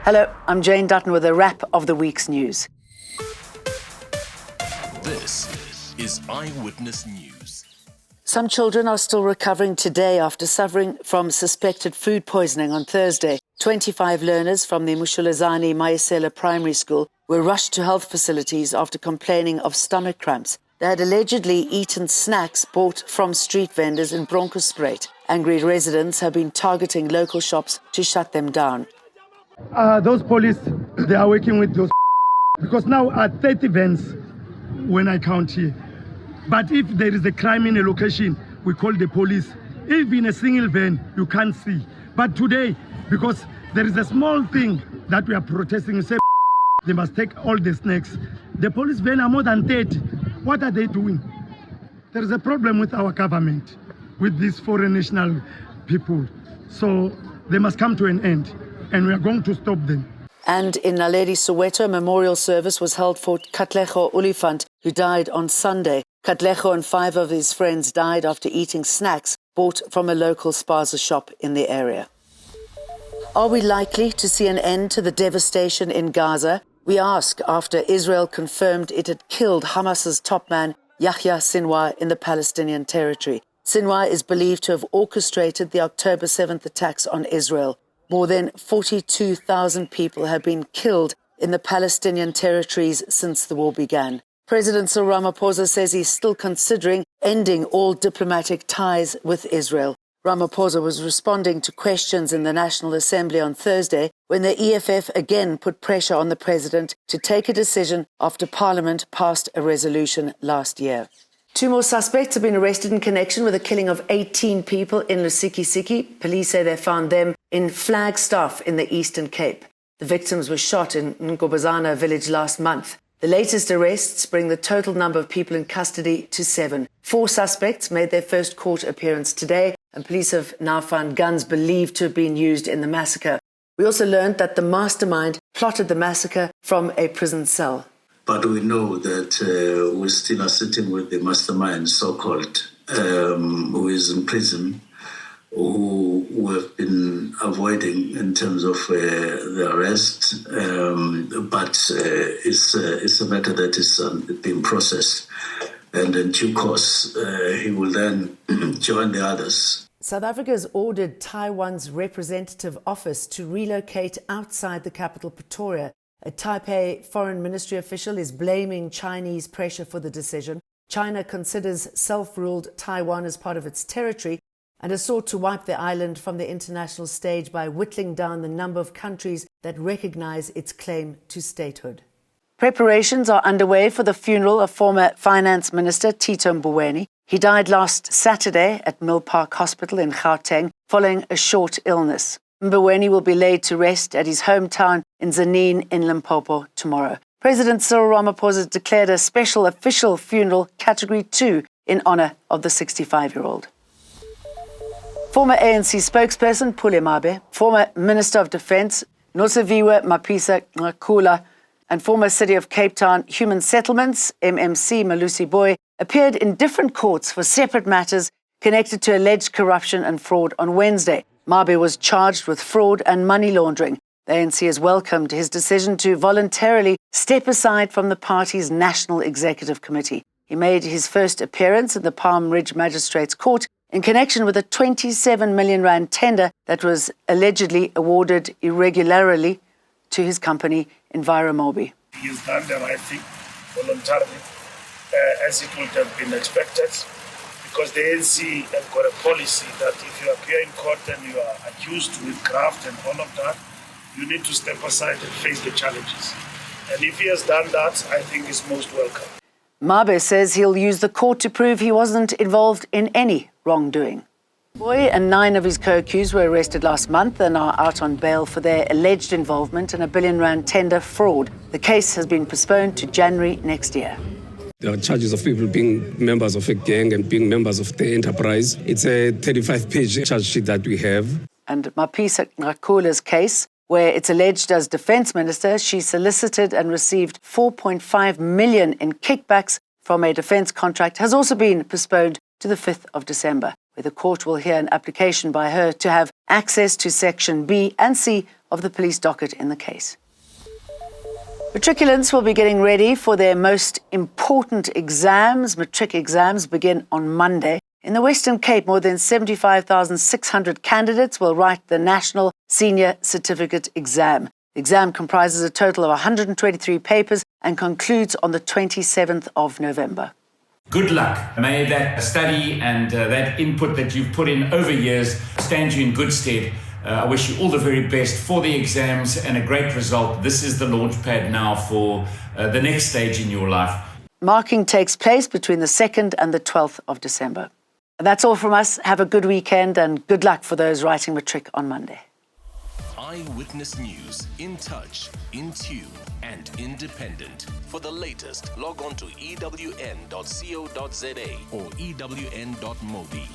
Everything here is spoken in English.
Hello, I'm Jane Dutton with a wrap of the week's news. This is Eyewitness News. Some children are still recovering today after suffering from suspected food poisoning on Thursday. 25 learners from the Mushulazane Mayisela Primary School were rushed to health facilities after complaining of stomach cramps. They had allegedly eaten snacks bought from street vendors in Bronkhorstspruit. Angry residents have been targeting local shops to shut them down. Those police, they are working with those because now are 30 vans when I count here. But if there is a crime in a location, we call the police. If in a single van, you can't see. But today, because there is a small thing that we are protesting, say they must take all the snacks. The police van are more than 30. What are they doing? There is a problem with our government, with these foreign national people. So they must come to an end, and we are going to stop them. And in Naledi, Soweto, a memorial service was held for Katlego Olifant, who died on Sunday. Katlego and 5 of his friends died after eating snacks bought from a local spaza shop in the area. Are we likely to see an end to the devastation in Gaza? We ask after Israel confirmed it had killed Hamas's top man, Yahya Sinwar, in the Palestinian territory. Sinwar is believed to have orchestrated the October 7th attacks on Israel. More than 42,000 people have been killed in the Palestinian territories since the war began. President Cyril Ramaphosa says he's still considering ending all diplomatic ties with Israel. Ramaphosa was responding to questions in the National Assembly on Thursday when the EFF again put pressure on the president to take a decision after Parliament passed a resolution last year. 2 more suspects have been arrested in connection with the killing of 18 people in Lusikisiki. Police say they found them in Flagstaff in the Eastern Cape. The victims were shot in Nkobazana village last month. The latest arrests bring the total number of people in custody to 7. 4 suspects made their first court appearance today, and police have now found guns believed to have been used in the massacre. We also learned that the mastermind plotted the massacre from a prison cell. But we know that we still are sitting with the mastermind, so-called, who is in prison, who we have been avoiding in terms of the arrest. But it's a matter that is being processed. And in due course, he will then join the others. South Africa has ordered Taiwan's representative office to relocate outside the capital, Pretoria. A Taipei foreign ministry official is blaming Chinese pressure for the decision. China considers self-ruled Taiwan as part of its territory and has sought to wipe the island from the international stage by whittling down the number of countries that recognize its claim to statehood. Preparations are underway for the funeral of former Finance Minister Tito Mboweni. He died last Saturday at Mill Park Hospital in Gauteng following a short illness. Mboweni will be laid to rest at his hometown in Tzaneen in Limpopo tomorrow. President Cyril Ramaphosa declared a special official funeral Category 2 in honour of the 65-year-old. Former ANC spokesperson Pule Mabe, former Minister of Defence Nosiviwe Mapisa-Nqakula, and former City of Cape Town Human Settlements MMC Malusi Boy appeared in different courts for separate matters connected to alleged corruption and fraud on Wednesday. Mabe was charged with fraud and money laundering. The ANC has welcomed his decision to voluntarily step aside from the party's National Executive Committee. He made his first appearance at the Palm Ridge Magistrates Court in connection with a 27 million rand tender that was allegedly awarded irregularly to his company, Enviromobi. He's done the right thing voluntarily, as it would have been expected, because the ANC have got a policy that if you appear in court and you are accused with graft and all of that, you need to step aside and face the challenges. And if he has done that, I think it's most welcome. Mabe says he'll use the court to prove he wasn't involved in any wrongdoing. Boy and 9 of his co-accused were arrested last month and are out on bail for their alleged involvement in a billion rand tender fraud. The case has been postponed to January next year. There are charges of people being members of a gang and being members of the enterprise. It's a 35-page charge sheet that we have. And Mapisa-Nqakula's case, where it's alleged as Defence Minister, she solicited and received 4.5 million in kickbacks from a defence contract, has also been postponed to the 5th of December. where the court will hear an application by her to have access to Section B and C of the police docket in the case. Matriculants will be getting ready for their most important exams. Matric exams begin on Monday. In the Western Cape, more than 75,600 candidates will write the National Senior Certificate exam. The exam comprises a total of 123 papers and concludes on the 27th of November. Good luck. May that study and that input that you've put in over years stand you in good stead. I wish you all the very best for the exams and a great result. This is the launch pad now for the next stage in your life. Marking takes place between the 2nd and the 12th of December. That's all from us. Have a good weekend and good luck for those writing Matric on Monday. Eyewitness News, in touch, in tune, and independent. For the latest, log on to ewn.co.za or ewn.mobi.